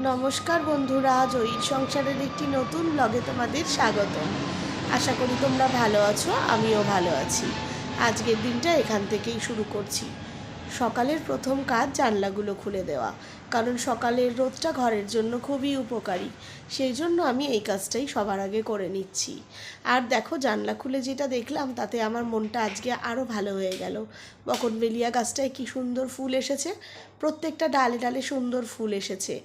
নমস্কার বন্ধুরা, জয়ীর সংসারের একটি নতুন ব্লগে তোমাদের স্বাগত। আশা করি তোমরা ভালো আছো, আমিও ভালো আছি। আজকের দিনটা এখান থেকেই শুরু করছি। সকালের প্রথম কাজ জানলাগুলো খুলে দেওয়া, কারণ সকালের রোদটা ঘরের জন্য খুবই উপকারী। সেই জন্য আমি এই কাজটাই সবার আগে করে নিচ্ছি। আর দেখো, জানলা খুলে যেটা দেখলাম তাতে আমার মনটা আজকে আরও ভালো হয়ে গেল। বকনবেলিয়া গাছটায় কি সুন্দর ফুল এসেছে, প্রত্যেকটা ডালে ডালে সুন্দর ফুল এসেছে।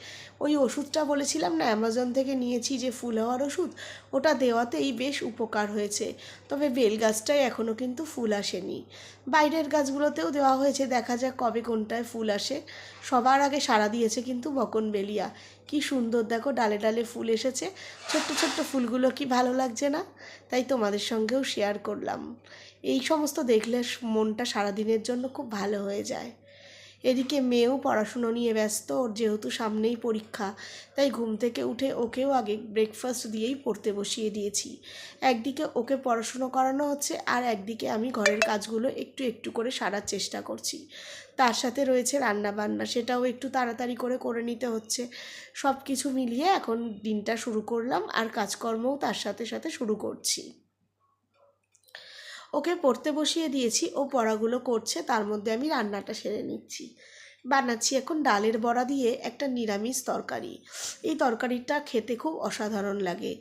ওই ওষুধটা বলেছিলাম না, অ্যামাজন থেকে নিয়েছি যে ফুল হওয়ার ওষুধ, ওটা দেওয়াতেই বেশ উপকার হয়েছে। তবে বেল গাছটায় এখনও কিন্তু ফুল আসেনি। বাইরের গাছগুলোতেও দেওয়া হয়েছে, দেখা যাক কবে কোনটায় ফুল আসে। সবার আগে সাড়া দিয়েছে কিন্তু বকনবেলিয়া। কি সুন্দর দেখো, ডালে ডালে ফুল এসেছে। ছোট্ট ছোট্ট ফুলগুলো কি ভালো লাগছে না? তাই তোমাদের সঙ্গেও শেয়ার করলাম। এই সমস্ত দেখলে মনটা সারাদিনের জন্য খুব ভালো হয়ে যায়। এদিকে মেয়েও পড়াশুনো নিয়ে ব্যস্ত, ওর যেহেতু সামনেই পরীক্ষা, তাই ঘুম থেকে উঠে ওকেও আগে ব্রেকফাস্ট দিয়েই পড়তে বসিয়ে দিয়েছি। একদিকে ওকে পড়াশুনো করানো হচ্ছে, আর একদিকে আমি ঘরের কাজগুলো একটু একটু করে সারার চেষ্টা করছি। তার সাথে রয়েছে রান্না বান্না, সেটাও একটু তাড়াতাড়ি করে নিতে হচ্ছে। সব কিছু মিলিয়ে এখন দিনটা শুরু করলাম, আর কাজকর্মও তার সাথে সাথে শুরু করছি। ওকে পড়তে বসিয়ে দিয়েছি, ও পড়াগুলো করছে, তার মধ্যে আমি রান্নাটা সেরে নিচ্ছি। বানাচ্ছি এখন ডালের বড়া দিয়ে একটা নিরামিষ তরকারি। এই তরকারিটা খেতে খুব অসাধারণ লাগে।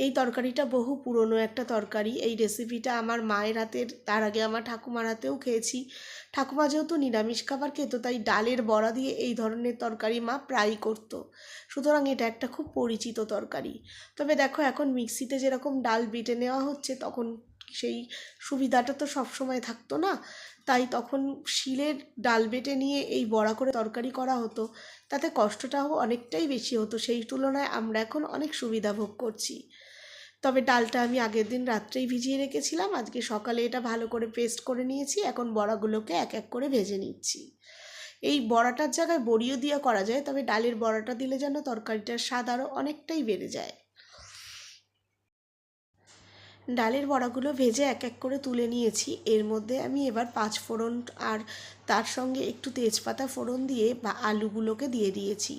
এই তরকারিটা বহু পুরনো একটা তরকারি। এই রেসিপিটা আমার মায়ের হাতের, তার আগে আমার ঠাকুমার হাতেও খেয়েছি। ঠাকুমা যেহেতু নিরামিষ খাবার খেত, তাই ডালের বড়া দিয়ে এই ধরনের তরকারি মা প্রায়ই করতো। সুতরাং এটা একটা খুব পরিচিত তরকারি। তবে দেখো, এখন মিক্সিতে যেরকম ডাল বেটে নেওয়া হচ্ছে, তখন সেই সুবিধাটা তো সবসময় থাকতো না। তাই তখন শিলের ডাল বেটে নিয়ে এই বড়া করে তরকারি করা হতো। তাতে কষ্টটাও অনেকটাই বেশি হতো, সেই তুলনায় আমরা এখন অনেক সুবিধা ভোগ করছি। তবে ডালটা আমি আগের দিন রাত্রেই ভিজিয়ে রেখেছিলাম, আজকে সকালে এটা ভালো করে পেস্ট করে নিয়েছি। এখন বড়াগুলোকে এক এক করে ভেজে নিচ্ছি। এই বড়াটার জায়গায় বড়িও দিয়ে করা যায়, তবে ডালের বড়াটা দিলে যেন তরকারিটার স্বাদ আরও অনেকটাই বেড়ে যায়। ডালের বড়াগুলো ভেজে এক এক করে তুলে নিয়েছি। এর মধ্যে আমি এবার পাঁচ ফোড়ন আর তার সঙ্গে একটু তেজপাতা ফোড়ন দিয়ে বা আলুগুলোকে দিয়ে দিয়েছি।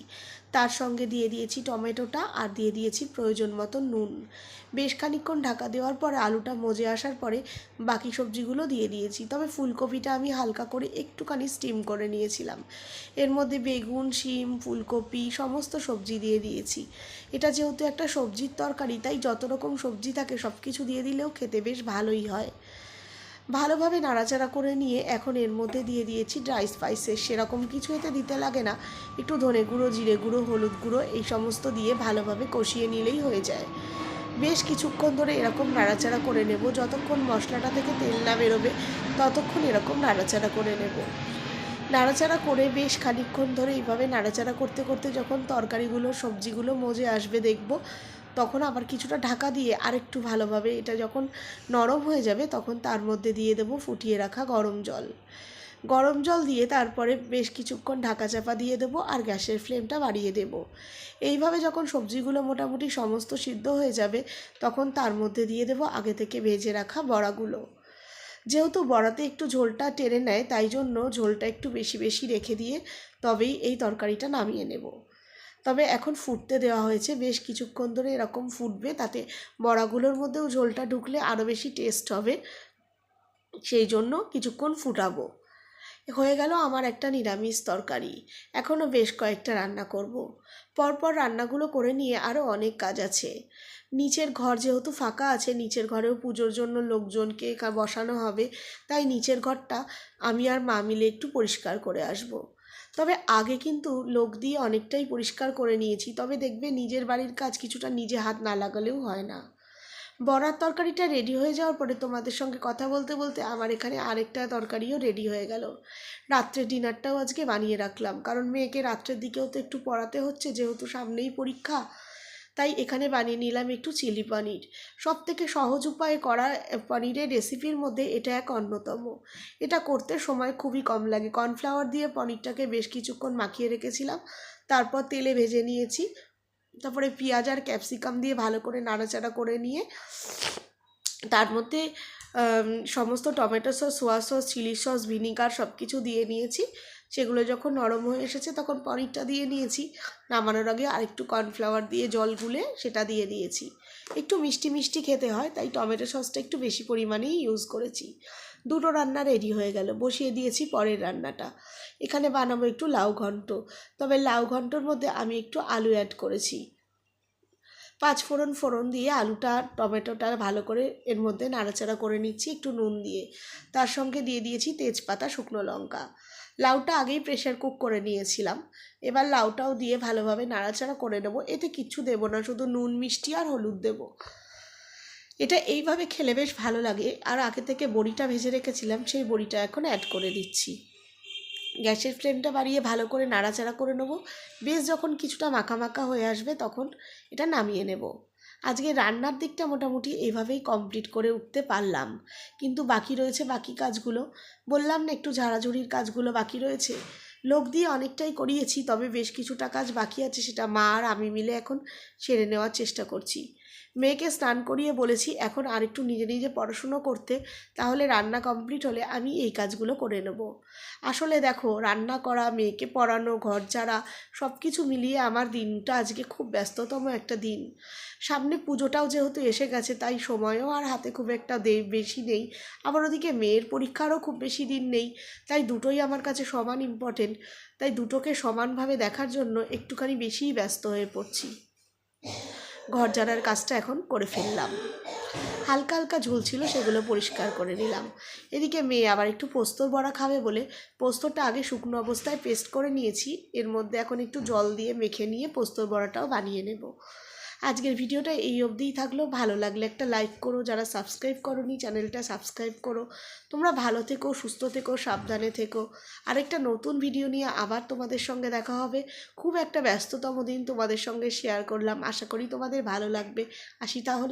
তার সঙ্গে দিয়ে দিয়েছি টমেটোটা, আর দিয়ে দিয়েছি প্রয়োজন মতো নুন। বেশ খানিকক্ষণ ঢাকা দেওয়ার পরে আলুটা মজে আসার পরে বাকি সবজিগুলো দিয়ে দিয়েছি। তবে ফুলকপিটা আমি হালকা করে একটুখানি স্টিম করে নিয়েছিলাম। এর মধ্যে বেগুন, শিম, ফুলকপি সমস্ত সবজি দিয়ে দিয়েছি। এটা যেহেতু একটা সবজির তরকারি, তাই যত রকম সবজি থাকে সব কিছু দিয়ে দিলেও খেতে বেশ ভালোই হয়। ভালোভাবে নাড়াচাড়া করে নিয়ে এখন এর মধ্যে দিয়ে দিয়েছি ড্রাই স্পাইসেস। সেরকম কিছু এতে দিতে লাগে না, একটু ধনে গুঁড়ো, জিরে গুঁড়ো, হলুদ গুঁড়ো এই সমস্ত দিয়ে ভালোভাবে কষিয়ে নিলেই হয়ে যায়। বেশ কিছুক্ষণ ধরে এরকম নাড়াচাড়া করে নেব, যতক্ষণ মশলাটা থেকে তেল না বেরোবে ততক্ষণ এরকম নাড়াচাড়া করে নেব। নাড়াচাড়া করে বেশ খানিকক্ষণ ধরে এইভাবে নাড়াচাড়া করতে করতে যখন তরকারিগুলো, সবজিগুলো মজে আসবে দেখব, তখন আবার কিছুটা ঢাকা দিয়ে আরেকটু ভালোভাবে এটা যখন নরম হয়ে যাবে, তখন তার মধ্যে দিয়ে দেবো ফুটিয়ে রাখা গরম জল। গরম জল দিয়ে তারপরে বেশ কিছুক্ষণ ঢাকা চাপা দিয়ে দেবো, আর গ্যাসের ফ্লেমটা বাড়িয়ে দেব। এইভাবে যখন সবজিগুলো মোটামুটি সমস্ত সিদ্ধ হয়ে যাবে, তখন তার মধ্যে দিয়ে দেবো আগে থেকে ভেজে রাখা বড়াগুলো। যেহেতু বড়াতে একটু ঝোলটা টেনে নেয়, তাই জন্য ঝোলটা একটু বেশি বেশি রেখে দিয়ে তবেই এই তরকারিটা নামিয়ে নেব। তবে এখন ফুটতে দেওয়া হয়েছে, বেশ কিছুক্ষণ ধরে এরকম ফুটবে, তাতে বড়াগুলোর মধ্যেও ঝোলটা ঢুকলে আরও বেশি টেস্ট হবে। সেই জন্য কিছুক্ষণ ফুটাবো। হয়ে গেল আমার একটা নিরামিষ তরকারি। এখনও বেশ কয়েকটা রান্না করব। পরপর রান্নাগুলো করে নিয়ে আরও অনেক কাজ আছে। নিচের ঘর যেহেতু ফাঁকা আছে, নিচের ঘরেও পুজোর জন্য লোকজনকে বসানো হবে, তাই নিচের ঘরটা আমি আর মা মিলে একটু পরিষ্কার করে আসব। তবে আগে কিন্তু লোক দিয়ে অনেকটাই পরিষ্কার করে নিয়েছি, তবে দেখবে নিজের বাড়ির কাজ কিছুটা নিজে হাত না লাগালেও হয় না। বড়ার তরকারিটা রেডি হয়ে যাওয়ার পরে তোমাদের সঙ্গে কথা বলতে বলতে আমার এখানে আরেকটা তরকারিও রেডি হয়ে গেল। রাত্রের ডিনারটাও আজকে বানিয়ে রাখলাম, কারণ মেয়েকে রাত্রের দিকেও তো একটু পড়াতে হচ্ছে, যেহেতু সামনেই পরীক্ষা। তাই এখানে বানিয়ে নিলাম একটু চিলি পনির। সবথেকে সহজ উপায়ে করা পনিরের রেসিপির মধ্যে এটা এক অন্যতম। এটা করতে সময় খুবই কম লাগে। কর্নফ্লাওয়ার দিয়ে পনিরটাকে বেশ কিছুক্ষণ মাখিয়ে রেখেছিলাম, তারপর তেলে ভেজে নিয়েছি। তারপরে পেঁয়াজ আর ক্যাপসিকাম দিয়ে ভালো করে নাড়াচাড়া করে নিয়ে তার মধ্যে সমস্ত tomato sauce, soya sauce, chilli sauce, vinegar সব কিছু দিয়ে নিয়েছি। সেগুলো যখন নরম হয়ে এসেছে তখন পনিরটা দিয়ে নিয়েছি। নামানোর আগে আরেকটু কর্নফ্লাওয়ার দিয়ে জল গুলে সেটা দিয়ে দিয়েছি। একটু মিষ্টি মিষ্টি খেতে হয়, তাই টমেটো সসটা একটু বেশি পরিমাণেই ইউজ করেছি। দুটো রান্না রেডি হয়ে গেল, বসিয়ে দিয়েছি পরের রান্নাটা। এখানে বানাবো একটু লাউ ঘন্ট। তবে লাউ ঘন্টর মধ্যে আমি একটু আলু অ্যাড করেছি। 5 ফোড়ন দিয়ে আলুটা টমেটোটা ভালো করে এর মধ্যে নাড়াচাড়া করে নিচ্ছি একটু নুন দিয়ে। তার সঙ্গে দিয়ে দিয়েছি তেজপাতা, শুকনো লঙ্কা। লাউটা আগেই প্রেশার কুক করে নিয়েছিলাম। এবার লাউটাও দিয়ে ভালোভাবে নাড়াচাড়া করে নেব। এতে কিচ্ছু দেবো না, শুধু নুন, মিষ্টি আর হলুদ দেবো। এটা এইভাবে খেলে বেশ ভালো লাগে। আর আগে থেকে বড়িটা ভেজে রেখেছিলাম, সেই বড়িটা এখন অ্যাড করে দিচ্ছি। গ্যাসের ফ্লেমটা বাড়িয়ে ভালো করে নাড়াচাড়া করে নেব। বেশ যখন কিছুটা মাখা মাখা হয়ে আসবে তখন এটা নামিয়ে নেব। আজকে রান্নার দিকটা মোটামুটি এইভাবেই কমপ্লিট করে উঠতে পারলাম, কিন্তু বাকি রয়েছে বাকি কাজগুলো। বললাম না একটু ঝাড়াঝুড়ির কাজগুলো বাকি রয়েছে। লোক দিয়ে অনেকটাই করিয়েছি, তবে বেশ কিছুটা কাজ বাকি আছে, সেটা মা আর আমি মিলে এখন সেরে নেওয়ার চেষ্টা করছি। মেয়েকে স্নান করিয়ে বলেছি এখন আরেকটু নিজে নিজে পড়াশুনো করতে, তাহলে রান্না কমপ্লিট হলে আমি এই কাজগুলো করে নেব। আসলে দেখো, রান্না করা, মেয়েকে পড়ানো, ঘর ঝাড়া সব কিছু মিলিয়ে আমার দিনটা আজকে খুব ব্যস্ততম একটা দিন। সামনে পুজোটাও যেহেতু এসে গেছে, তাই সময়ও আর হাতে খুব একটা বেশি নেই। আবার ওদিকে মেয়ের পরীক্ষারও খুব বেশি দিন নেই, তাই দুটোই আমার কাছে সমান ইম্পর্টেন্ট। তাই দুটোকে সমানভাবে দেখার জন্য একটুখানি বেশিই ব্যস্ত হয়ে পড়ছি। ঘর ঝাড়ার কাজটা এখন করে ফেললাম। হালকা হালকা ঝুল ছিল, সেগুলো পরিষ্কার করে নিলাম। এদিকে মেয়ে আবার একটু পোস্তর বড়া খাবে বলে পোস্তটা আগে শুকনো অবস্থায় পেস্ট করে নিয়েছি। এর মধ্যে এখন একটু জল দিয়ে মেখে নিয়ে পোস্তর বড়াটাও বানিয়ে নেব। আজকের ভিডিওটা এই অবধিই থাকলো। ভালো লাগলে একটা লাইক করো, যারা সাবস্ক্রাইব করোনি চ্যানেলটা সাবস্ক্রাইব করো। তোমরা ভালো থেকো, সুস্থ থেকো, সাবধানে থেকো। আরেকটা নতুন ভিডিও নিয়ে আবার তোমাদের সঙ্গে দেখা হবে। খুব একটা ব্যস্ততম দিন তোমাদের সঙ্গে শেয়ার করলাম, আশা করি তোমাদের ভালো লাগবে। আসি তাহলে।